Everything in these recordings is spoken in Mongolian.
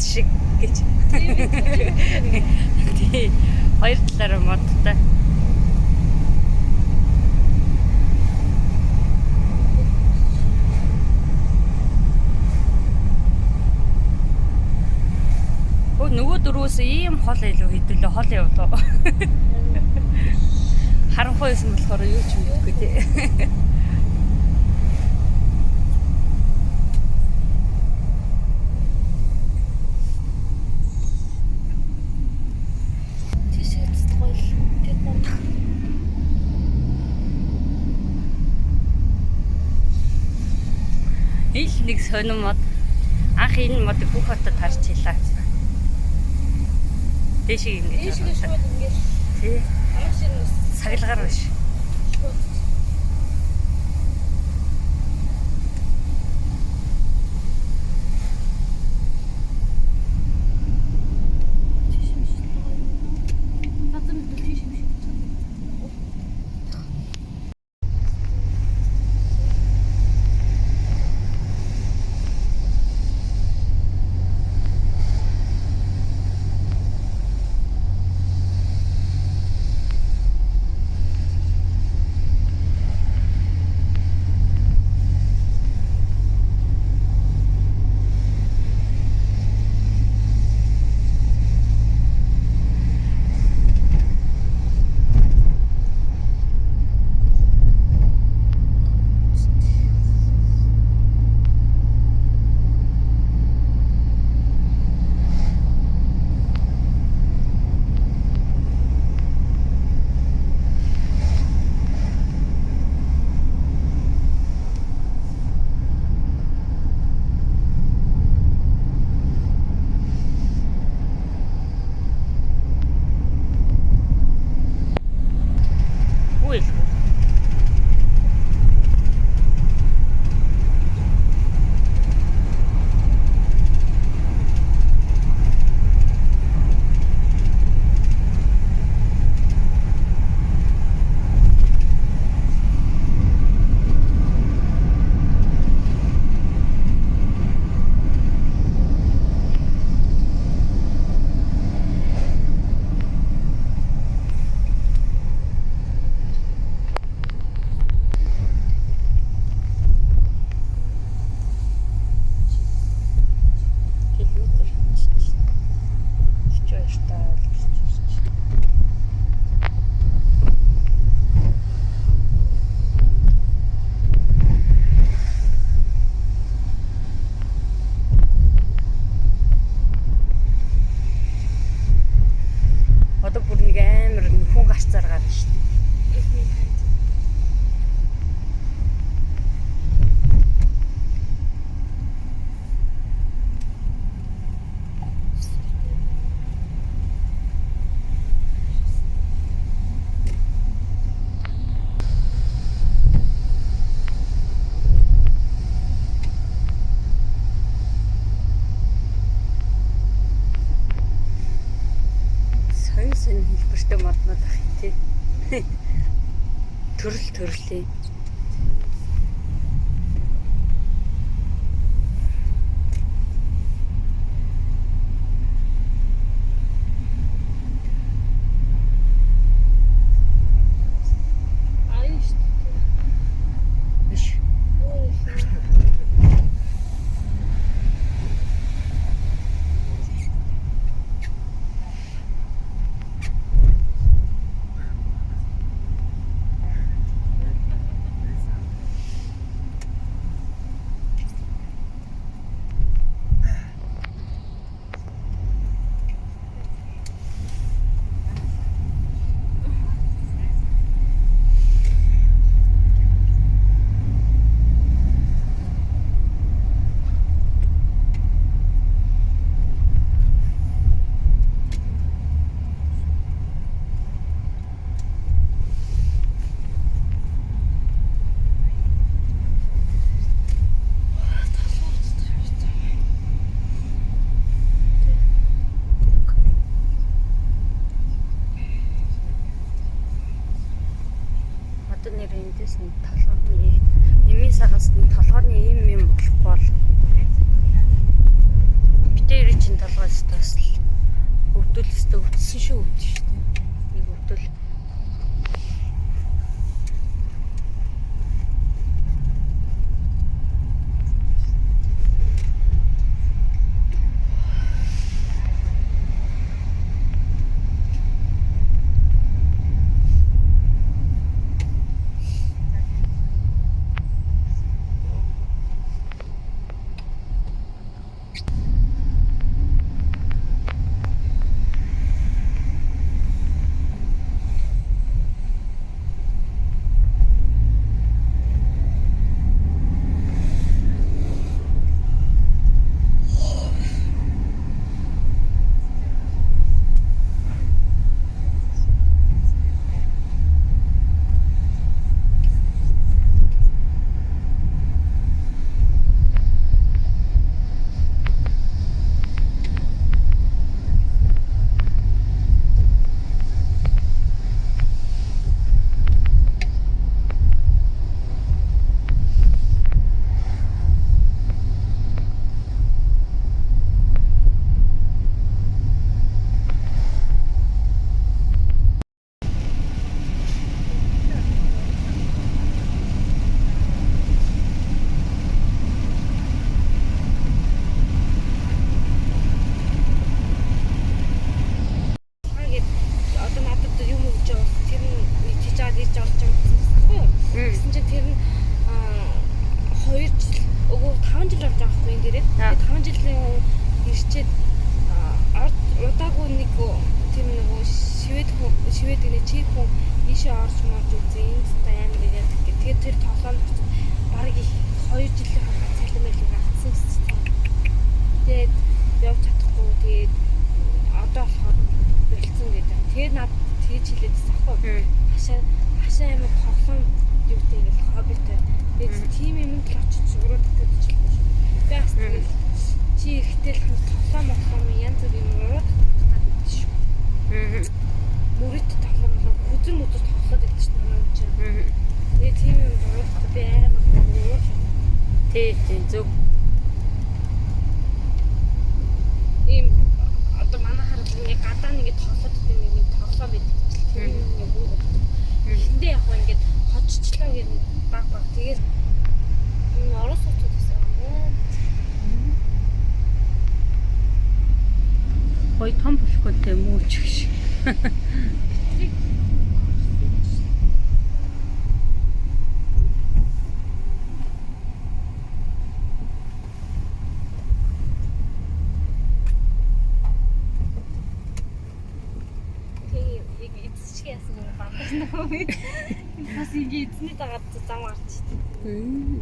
шиг гэж. Тий. Хоёр талаараа модтой. Нөгөө дөрвөөс ийм хол илүү хэдүүлээ хол явлаа. Харанхуй байсан болохоор юу ч мэдгүй тий. Ил нэг сонин мод анх энэ модыг бүх хотод харж илаа. Дэшиг ингэж. Дэшиг шууд ингэж. Тий. Амх ширнэ. Саглагаар биш. Одоо бүр нэг амар хүн гарцаар гарна шүү дээ. Сонь хэлбэртэй моднод ах юм тий. Төрөл. эндээс нь толгойн эмийн сагаас нь толгойн ийм юм болохгүй бол битээр чин толгойс бас л өвдөлстэй өвдсөн шүү өвдөн шүү дээ. Нэг өвдөл. Шивэд гэнэ чи хүн ийшээ орж морж үзээ инста амар яг тэгээд тэр тоглоом бараг их 2 жилийн хаваа цалимайлыг авцсан гэсэн. Тэгээд явж чадахгүй тэгээд одоо болохоор бэлдсэн гэдэг. Тэгээд над тэгж хэлээд байгаа байхгүй. Хашаа амар тоглоом юу гэдэг ингээд хоббитой. Тэгээд тим юм л очиж ураад гэдэг ч юм шүү. Тэгээс тэгээд чи ихтэй л тоглоом янз бүрийн ураад гэдэг шүү. Мөрөд тоглоом хүзэн мөдөд тоглоод байдаг шүү дээ юм чинь. Тэгээд тийм юм ураад би амар тийм зөв. Ийм одоо манай хараад ингээд гадаа нэгэд тоглоод байдаг нэг тоглоом байдаг. Тэр юм яг үү. Эхэндээ яг ингээд хоччлоо гэж баг. Тэгээд орос хотод байсан юм. Хой том болохгүй те мөөч шиг. Бас ингэ эзний дагаад зам гарч байна.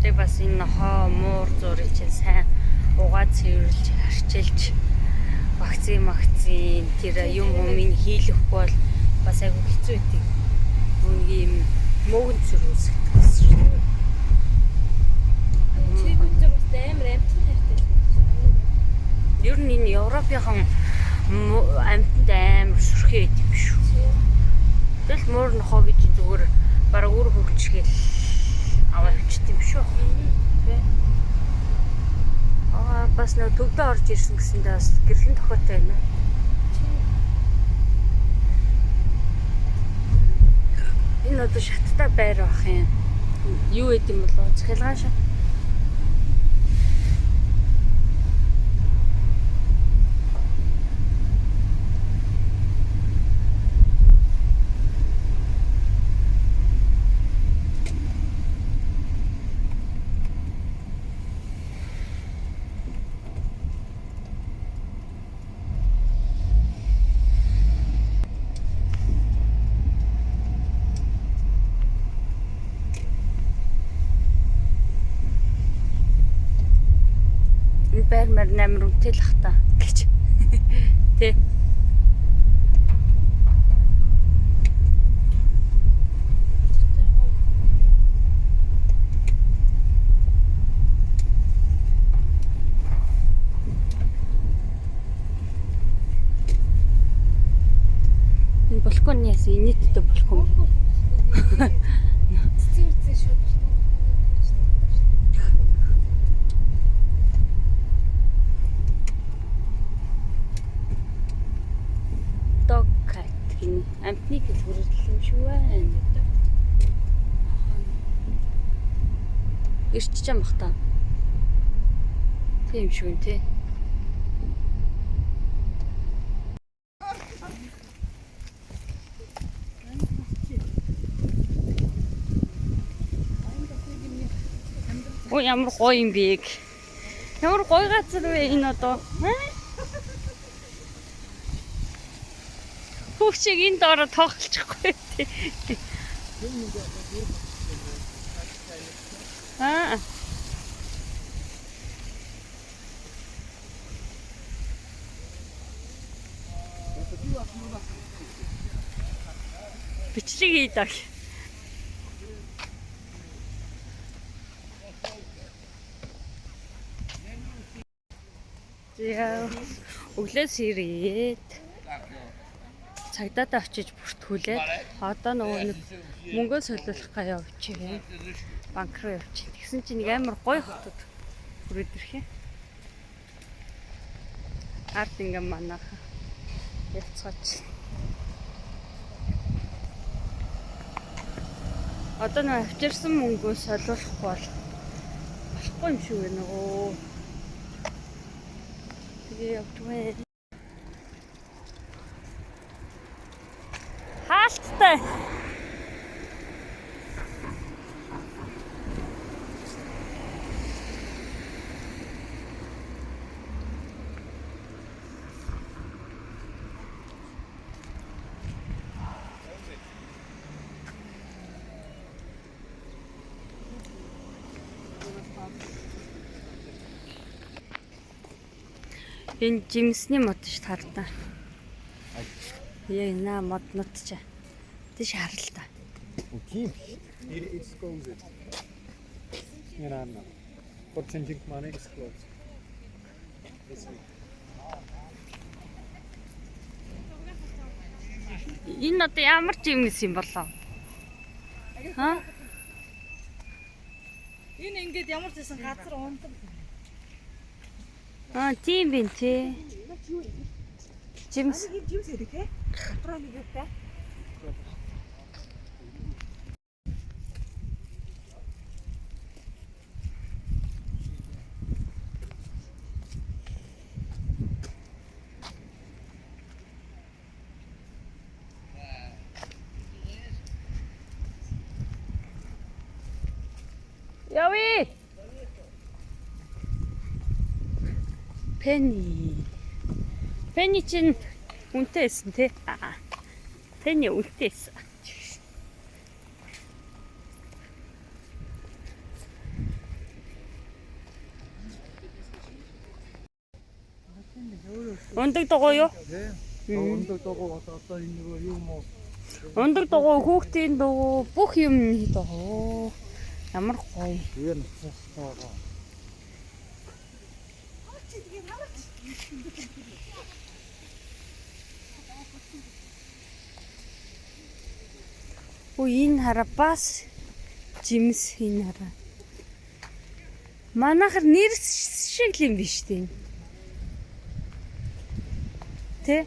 Тэг бас энэ хоо муур зургийг чинь сайн угаа цэвэрлж арчилж вакцин тэр юм минь хийлэх бол бас айгүй хэцүү байдаг. Үүнийг юм мөөгөн зүр үүсгдэг гэсэн шүү дээ. Тэр үгүй бас амар амттай хайртай. Ер нь энэ Европынхан амтнд амар сүрхээ байдаг юм шүү. Тэгэл муур нохоо гэж зүгээр бараг өөр хөвчгээл аваад өчт юм шүү. Тэ. Бас нөө төвдөө орж ирсэн гэсэндээ бас гэрлэн тохиотой байна. Энэ одоо шаттай байр байх юм. Юу гэдэм болоо цахилгаан шат. Байр мар намар үнэтэй л ах та гэж. Тэ. Энэ балкон яс инээдтэй балкон. гинэ. Амтны дэлгүүрлэл юм шүү байна. Ирчиж юм бах та. Тийм шүү нэ тий. Ой ямар гоё юм бэ? Ямар гоё газар вэ энэ одоо? Хүүхчиг энэ доороо тоглочихгүй тий. Бичлэг хийдэг. Яа, өглөөс ирээд цагдаатай очиж бүртгүүлээд одоо нөгөө нэг мөнгөө солиулах гаяа явчихъя. Банк руу явчих. Тэгсэн чинь нэг амар гоё хотод хүрээд ирэх юм. Ард ингээм манайха явцгаач. Одоо нэг авчирсан мөнгөө солиулахгүй болохгүй юм шиг байна оо. Тэгээ явчихвэ. Хаалттай. Энэ жимсний мод ш тардаа. Яа наа моднот ч. Тийш харалтаа. Окей. It's closed. Нэрана. For changing money is closed. Энэ одоо ямар жимс юм болоо? Ха? Энэ ингээд ямар ч байсан газар ундаг. Тийм бин тий. Жимс. Жимс гэдэг те. Дотроо нэг юутай. Яви. Пенни чинь үнэтэйсэн тий. Пенни үнэтэйсэн. Ундаг догоо юу? Ундаг догоо одоо энэ нөгөө юу юм уу? Ундаг догоо хүүхдийн догоо бүх юм догоо. Ямар гоё. Юу нөхцөлтэй. Энэ хараа бас жимс энэ хараа. Манайхаар нэрс шиг л юм биш тийм. Тэ?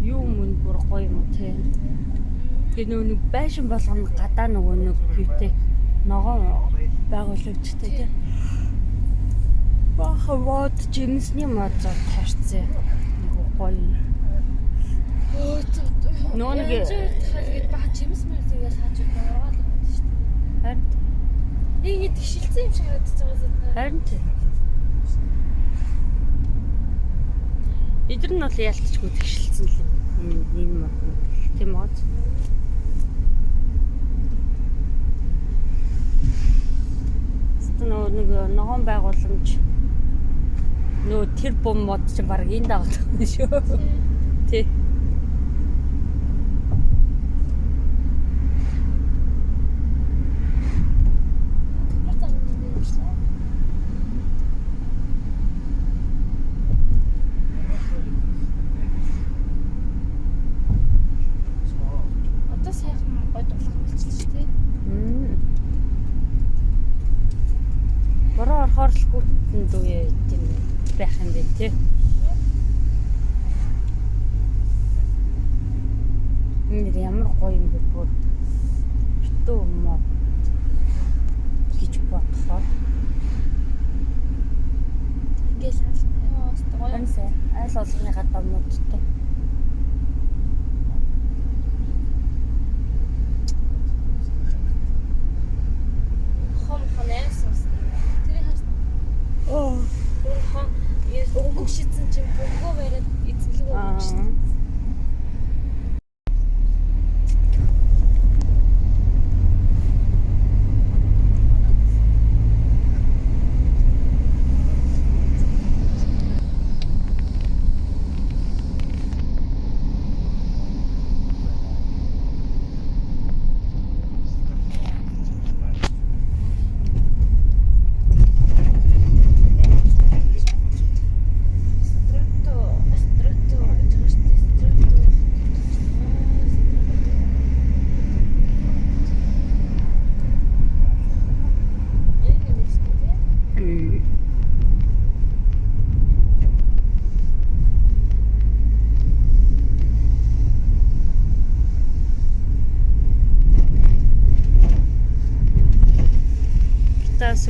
Юу мөн бүр гоё юм те. Тэгээ нөгөө нэг байшин болгоно гадаа нөгөө нэг юутэй ногоон байгуулагчтай те. Баха вод жимсний мод тарцсан. Нөгөө гоё. Нөгөө нэг халгээд баг жимс мэрс игээ сааж байгаа л байна шүү дээ. харин Ийм тгшилцсэн юм шиг харагдаж байгаа. харин эдгээр нь бол яалтчгүй тэгшилсэн л юм. Энэ мод тийм мод. Нөгөө ногоон байгууламж нөгөө тэр бом мод чинь баг энэ дагаад байна шүү. Тий. дунд үе тийм байх юм бэ тий. Энэ ямар гоё юм бэ бүр. Битүү моо гэж бодлоо. Ингээл хаалт гоё. Аньсаа айл олонны гадаа модтой. Хом ханаас ус. Тэрийг хас. Хон өнгөг шидсэн чинь бөмбөгөө бариад эзэлгүй өгч шин.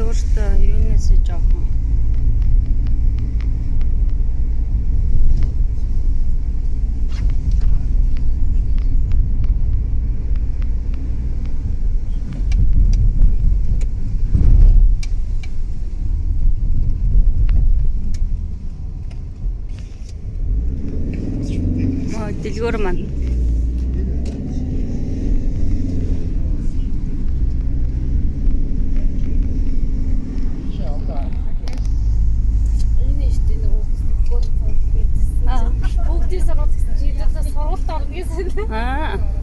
Өөртөө юунаас жоохон дэлгүүр маань Бүгдээс ороод гэсэн чи дэдээ сургуульд орно гэсэн. аа